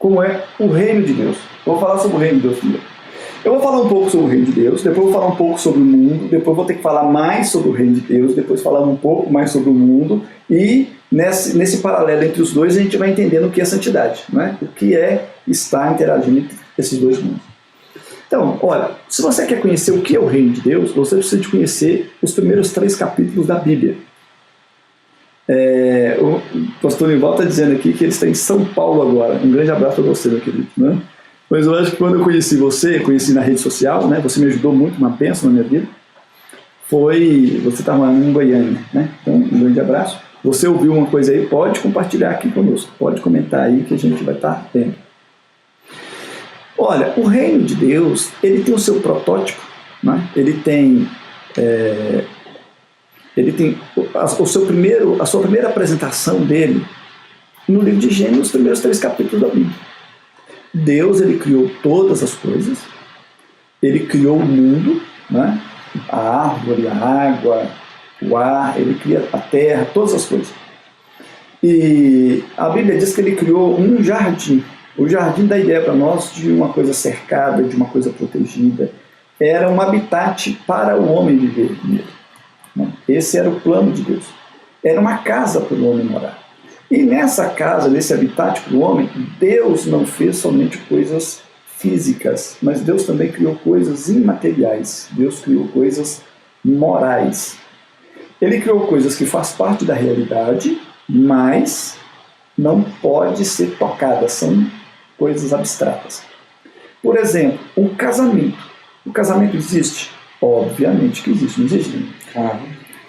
como é o reino de Deus. Eu vou falar sobre o reino de Deus primeiro. Eu vou falar um pouco sobre o reino de Deus, depois eu vou falar um pouco sobre o mundo, depois vou ter que falar mais sobre o reino de Deus, depois falar um pouco mais sobre o mundo, e nesse paralelo entre os dois a gente vai entendendo o que é santidade, né? O que é estar interagindo entre esses dois mundos. Então, olha, se você quer conhecer o que é o reino de Deus, você precisa de conhecer os primeiros 3 capítulos da Bíblia. O pastor Nival está dizendo aqui que ele está em São Paulo agora. Um grande abraço para você, meu querido, né? Mas eu acho que quando eu conheci você, conheci na rede social, né? Você me ajudou muito, uma bênção na minha vida. Você estava em Goiânia, né? Então, um grande abraço. Você ouviu uma coisa aí, pode compartilhar aqui conosco, pode comentar aí que a gente vai estar vendo. Olha, o reino de Deus, ele tem o seu protótipo, né? Ele tem a sua primeira apresentação dele no livro de Gênesis, nos primeiros 3 capítulos da Bíblia. Deus, ele criou todas as coisas, ele criou o mundo, né? A árvore, a água, o ar, ele cria a terra, todas as coisas. E a Bíblia diz que ele criou um jardim. O jardim dá ideia para nós de uma coisa cercada, de uma coisa protegida. Era um habitat para o homem viver nele. Esse era o plano de Deus. Era uma casa para o homem morar. E nessa casa, nesse habitat para o homem, Deus não fez somente coisas físicas, mas Deus também criou coisas imateriais. Deus criou coisas morais. Ele criou coisas que fazem parte da realidade, mas não pode ser tocadas, são coisas abstratas. Por exemplo, o casamento. O casamento existe? Obviamente que existe, não existe? Claro.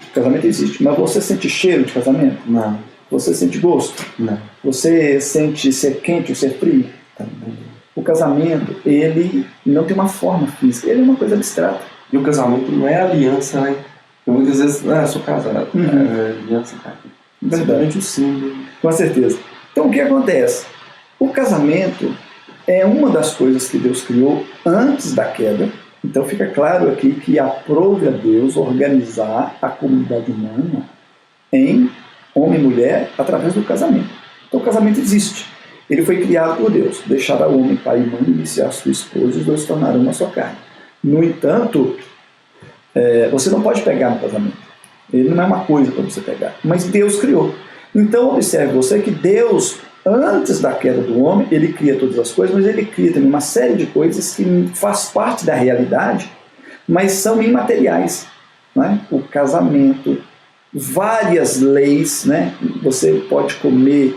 O casamento existe, mas você sente cheiro de casamento? Não. Você sente gosto? Não. Você sente ser quente ou ser frio? Também. O casamento, ele não tem uma forma física, ele é uma coisa abstrata. E o casamento não é aliança, né? Muitas vezes, eu sou casado, aliança, cara. Simplesmente o símbolo. Com certeza. Então o que acontece? O casamento é uma das coisas que Deus criou antes da queda. Então fica claro aqui que aprove a Deus organizar a comunidade humana em homem e mulher através do casamento. Então o casamento existe. Ele foi criado por Deus. Deixará o homem pai e mãe, iniciar sua esposa, e os dois se tornarão uma só carne. No entanto, você não pode pegar no casamento. Ele não é uma coisa para você pegar. Mas Deus criou. Então observe você que Deus, antes da queda do homem, ele cria todas as coisas, mas ele cria também uma série de coisas que faz parte da realidade, mas são imateriais, né? O casamento, várias leis, né? Você pode comer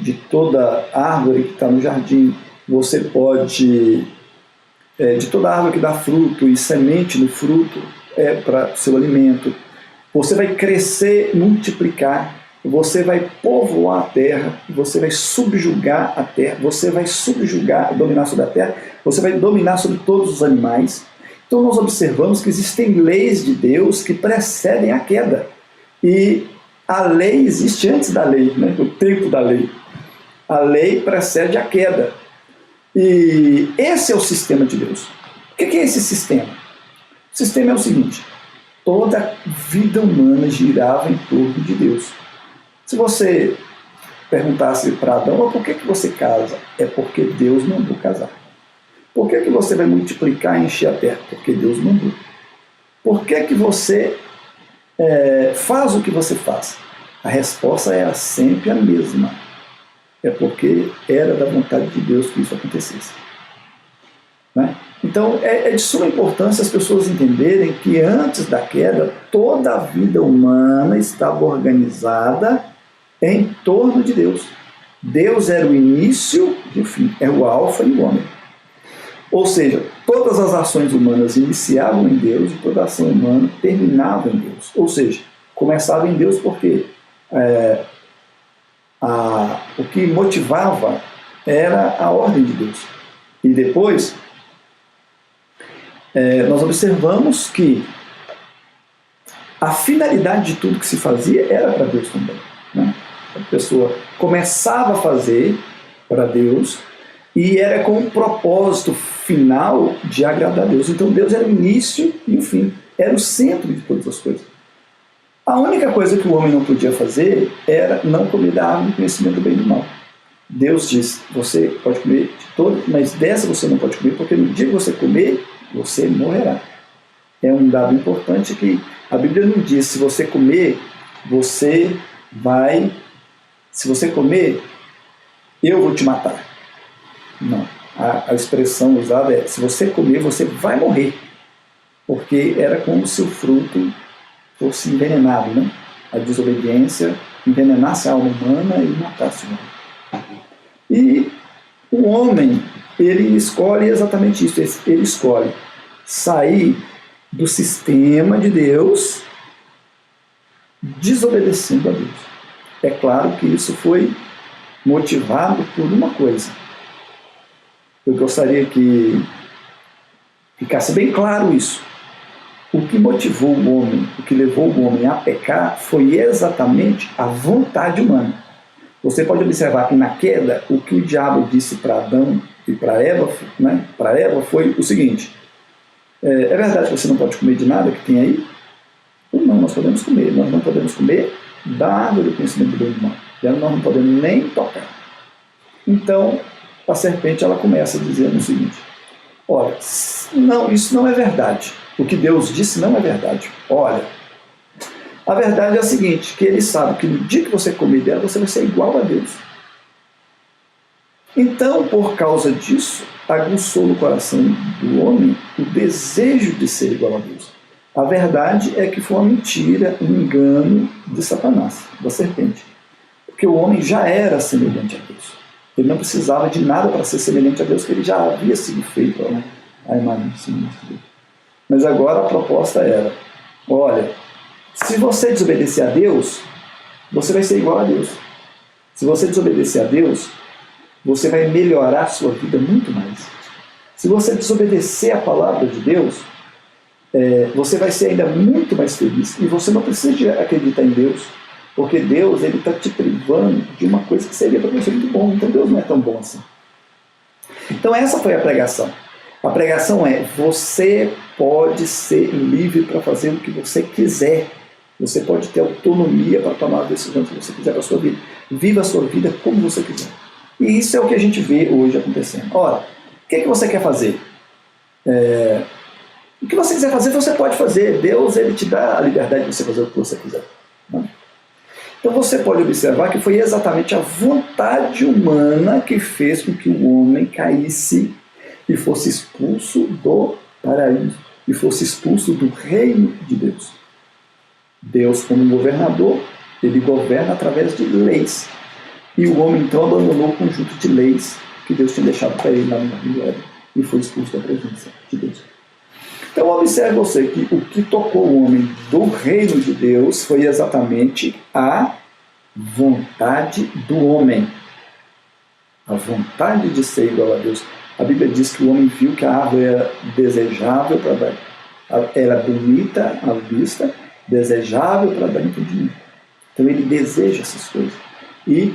de toda árvore que está no jardim, você pode de toda árvore que dá fruto e semente no fruto para seu alimento. Você vai crescer, multiplicar, você vai povoar a terra, você vai subjugar a terra, você vai dominar sobre a terra, você vai dominar sobre todos os animais. Então nós observamos que existem leis de Deus que precedem a queda. E a lei existe antes da lei, né? O tempo da lei. A lei precede a queda. E esse é o sistema de Deus. O que é esse sistema? O sistema é o seguinte: toda vida humana girava em torno de Deus. Se você perguntasse para Adão, por que você casa? É porque Deus mandou casar. Por que você vai multiplicar e encher a terra? Porque Deus mandou. Por que você faz o que você faz? A resposta era sempre a mesma. É porque era da vontade de Deus que isso acontecesse. Né? Então é de suma importância as pessoas entenderem que antes da queda, toda a vida humana estava organizada em torno de Deus. Deus era o início e o fim, é o alfa e o ômega. Ou seja, todas as ações humanas iniciavam em Deus e toda ação humana terminava em Deus. Ou seja, começava em Deus porque o que motivava era a ordem de Deus. E depois, nós observamos que a finalidade de tudo que se fazia era para Deus também. Né? A pessoa começava a fazer para Deus e era com o propósito final de agradar a Deus. Então Deus era o início e o fim, era o centro de todas as coisas. A única coisa que o homem não podia fazer era não comer da árvore do conhecimento do bem e do mal. Deus diz, você pode comer de todo, mas dessa você não pode comer, porque no dia que você comer, você morrerá. É um dado importante que a Bíblia não diz, se você comer, se você comer, eu vou te matar. Não. A expressão usada é, se você comer, você vai morrer. Porque era como se o fruto fosse envenenado, né? A desobediência envenenasse a alma humana e matasse o homem. E o homem, ele escolhe exatamente isso. Ele escolhe sair do sistema de Deus desobedecendo a Deus. É claro que isso foi motivado por uma coisa. Eu gostaria que ficasse bem claro isso. O que motivou o homem, o que levou o homem a pecar foi exatamente a vontade humana. Você pode observar que na queda, o que o diabo disse para Adão e para Eva, né, para Eva foi o seguinte: é verdade que você não pode comer de nada que tem aí? Ou não, nós podemos comer. Nós não podemos comer da árvore do conhecimento do bem e do mal. Nós não podemos nem tocar. Então, a serpente ela começa dizendo o seguinte: olha, não, isso não é verdade. O que Deus disse não é verdade. Olha, a verdade é a seguinte, que ele sabe que no dia que você comer dela, você vai ser igual a Deus. Então, por causa disso, aguçou no coração do homem o desejo de ser igual a Deus. A verdade é que foi uma mentira, um engano de Satanás, da serpente. Porque o homem já era semelhante a Deus. Ele não precisava de nada para ser semelhante a Deus, porque ele já havia sido feito a imagem de Deus. Mas agora a proposta era: olha, se você desobedecer a Deus, você vai ser igual a Deus. Se você desobedecer a Deus, você vai melhorar a sua vida muito mais. Se você desobedecer a palavra de Deus, você vai ser ainda muito mais feliz. E você não precisa de acreditar em Deus, porque Deus está te privando de uma coisa que seria para você muito bom. Então Deus não é tão bom assim. Então essa foi a pregação. A pregação é: você pode ser livre para fazer o que você quiser. Você pode ter autonomia para tomar a decisão que você quiser para a sua vida. Viva a sua vida como você quiser. E isso é o que a gente vê hoje acontecendo. Ora, o que é que você quer fazer? O que você quiser fazer, você pode fazer. Deus ele te dá a liberdade de você fazer o que você quiser. Né? Então você pode observar que foi exatamente a vontade humana que fez com que o homem caísse e fosse expulso do paraíso, e fosse expulso do reino de Deus. Deus, como governador, ele governa através de leis. E o homem então abandonou o conjunto de leis que Deus tinha deixado para ele lá no Éden e foi expulso da presença de Deus. Então observe você que o que tocou o homem do reino de Deus foi exatamente a vontade do homem. A vontade de ser igual a Deus. A Bíblia diz que o homem viu que a árvore era desejável para dar, era bonita à vista, desejável para dar entendimento. Então ele deseja essas coisas. E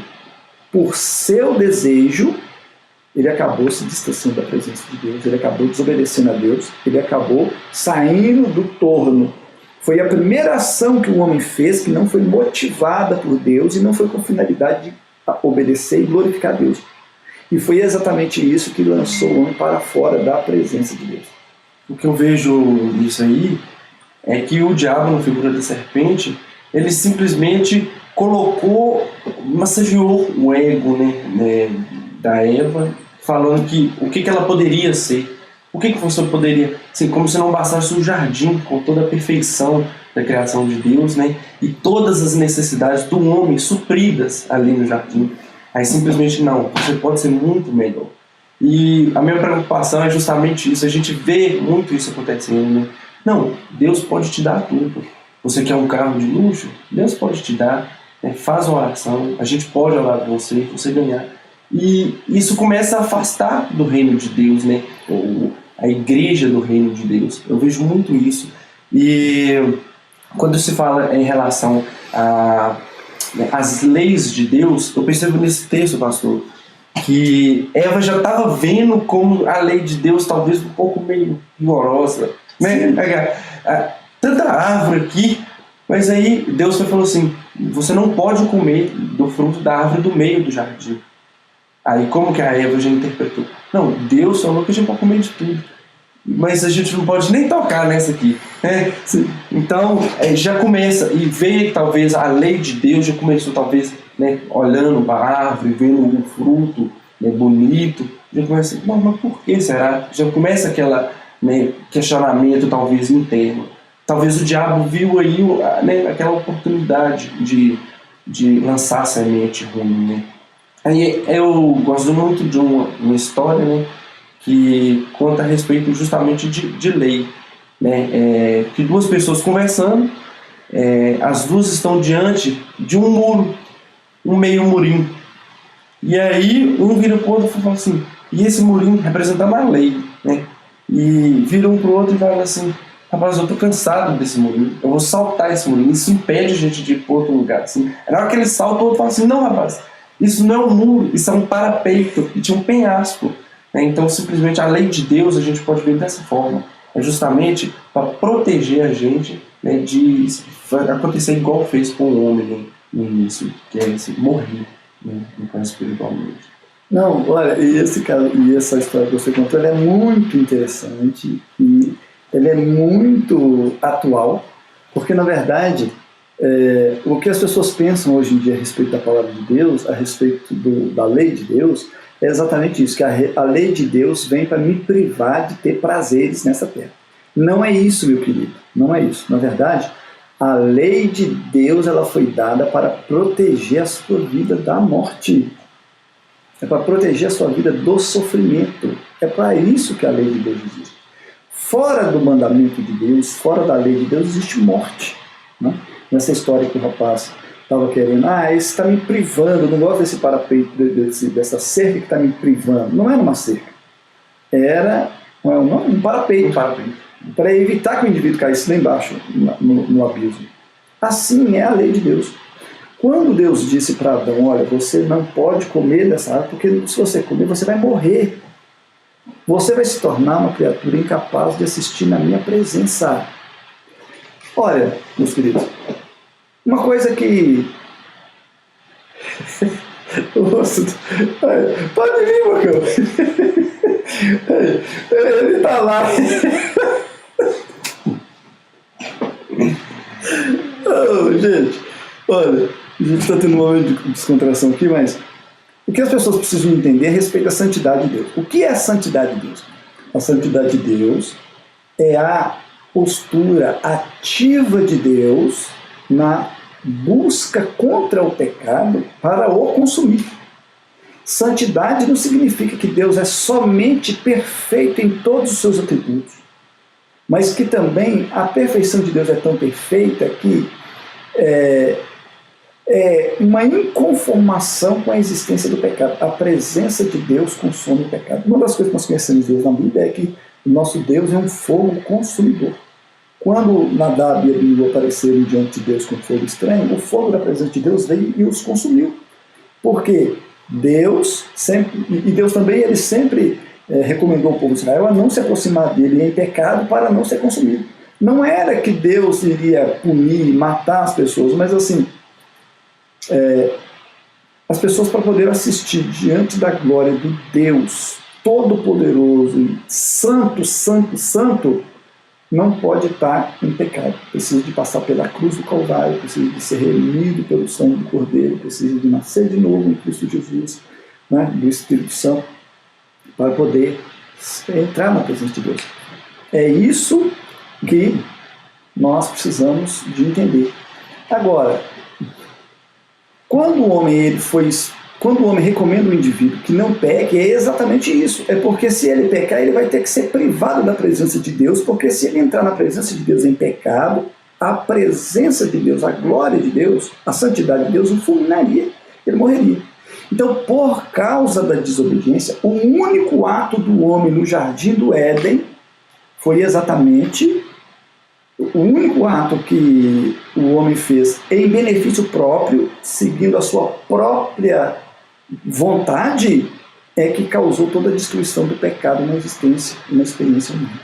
por seu desejo, ele acabou se distanciando da presença de Deus, ele acabou desobedecendo a Deus, ele acabou saindo do torno. Foi a primeira ação que o homem fez que não foi motivada por Deus e não foi com finalidade de obedecer e glorificar a Deus. E foi exatamente isso que lançou o homem para fora da presença de Deus. O que eu vejo nisso aí é que o diabo, na figura da serpente, ele simplesmente massageou o ego da Eva, falando que o que ela poderia ser. O que você poderia ser? Como se não bastasse um jardim com toda a perfeição da criação de Deus, né? E todas as necessidades do homem supridas ali no jardim. Aí simplesmente não, você pode ser muito melhor. E a minha preocupação é justamente isso, a gente vê muito isso acontecendo, né? Não, Deus pode te dar tudo. Você quer um carro de luxo? Deus pode te dar, né? Faz uma oração, a gente pode orar por você ganhar. E isso começa a afastar do reino de Deus, né? A igreja do reino de Deus. Eu vejo muito isso. E quando se fala em relação às leis de Deus, eu percebo nesse texto, pastor, que Eva já estava vendo como a lei de Deus talvez um pouco meio rigorosa, né? Tanta árvore aqui, mas aí Deus falou assim: você não pode comer do fruto da árvore do meio do jardim. Aí como que a Eva já interpretou? Não, Deus falou que a gente pode comer de tudo, mas a gente não pode nem tocar nessa aqui, né? Então já começa, e veio talvez a lei de Deus, já começou talvez, né, olhando para a árvore, vendo um fruto, né, bonito, já começa, mas por que será? Já começa aquela, né, questionamento talvez interno. Talvez o diabo viu aí, né, aquela oportunidade de lançar a semente ruim, né? Aí eu gosto muito de uma história, né, que conta a respeito justamente de lei, né? Que duas pessoas conversando, as duas estão diante de um muro, um meio murinho. E aí um vira para o outro e fala assim, e esse murinho representava a lei, né? E vira um para o outro e fala assim, rapaz, eu tô cansado desse murinho, eu vou saltar esse murinho, isso impede a gente de ir para outro lugar. Assim. Na hora que ele salta, o outro fala assim, não, rapaz, isso não é um muro, isso é um parapeito, e tinha um penhasco. Né? Então, simplesmente, a lei de Deus, a gente pode ver dessa forma. É justamente para proteger a gente, né, de acontecer igual fez com o homem, né, no início, que é esse morrer, né, no caso espiritualmente. Não, olha, e essa história que você contou, ela é muito interessante e ela é muito atual, porque, na verdade, o que as pessoas pensam hoje em dia a respeito da palavra de Deus, a respeito da lei de Deus, é exatamente isso, que a lei de Deus vem para me privar de ter prazeres nessa terra. Não é isso, meu querido, não é isso. Na verdade, a lei de Deus ela foi dada para proteger a sua vida da morte. É para proteger a sua vida do sofrimento. É para isso que a lei de Deus existe. Fora do mandamento de Deus, fora da lei de Deus, existe morte. Né? Nessa história que o rapaz estava querendo, esse está me privando, eu não gosto desse parapeito, dessa cerca que está me privando. Não era uma cerca, era um parapeito. Para evitar que o indivíduo caísse lá embaixo, no abismo. Assim é a lei de Deus. Quando Deus disse para Adão, olha, você não pode comer dessa árvore, porque se você comer, você vai morrer. Você vai se tornar uma criatura incapaz de assistir na minha presença. Olha, meus queridos, uma coisa que... Pode vir, Marcão. Ele está lá. Gente, olha, a gente está tendo um momento de descontração aqui, mas o que as pessoas precisam entender é a respeito da santidade de Deus. O que é a santidade de Deus? A santidade de Deus é a postura ativa de Deus na busca contra o pecado para o consumir. Santidade não significa que Deus é somente perfeito em todos os seus atributos, mas que também a perfeição de Deus é tão perfeita que é uma inconformação com a existência do pecado. A presença de Deus consome o pecado. Uma das coisas que nós conhecemos de Deus na Bíblia é que o nosso Deus é um fogo consumidor. Quando Nadab e Abiú apareceram diante de Deus com fogo estranho, o fogo da presença de Deus veio e os consumiu. Porque Deus sempre, e Deus também, ele sempre recomendou ao povo de Israel a não se aproximar dele em pecado para não ser consumido. Não era que Deus iria punir, matar as pessoas, mas assim, as pessoas para poder assistir diante da glória do Deus Todo-Poderoso, Santo, Santo, Santo, não pode estar em pecado. Precisa de passar pela cruz do Calvário, precisa de ser remido pelo sangue do Cordeiro, precisa de nascer de novo em Cristo Jesus, né, do Espírito Santo, para poder entrar na presença de Deus. É isso que nós precisamos de entender. Agora, quando o homem recomenda o indivíduo que não peque, é exatamente isso. É porque se ele pecar, ele vai ter que ser privado da presença de Deus, porque se ele entrar na presença de Deus em pecado, a presença de Deus, a glória de Deus, a santidade de Deus o fulminaria, ele morreria. Então, por causa da desobediência, o único ato do homem no jardim do Éden foi exatamente o único ato que o homem fez em benefício próprio, seguindo a sua própria vontade, é que causou toda a destruição do pecado na existência e na experiência humana.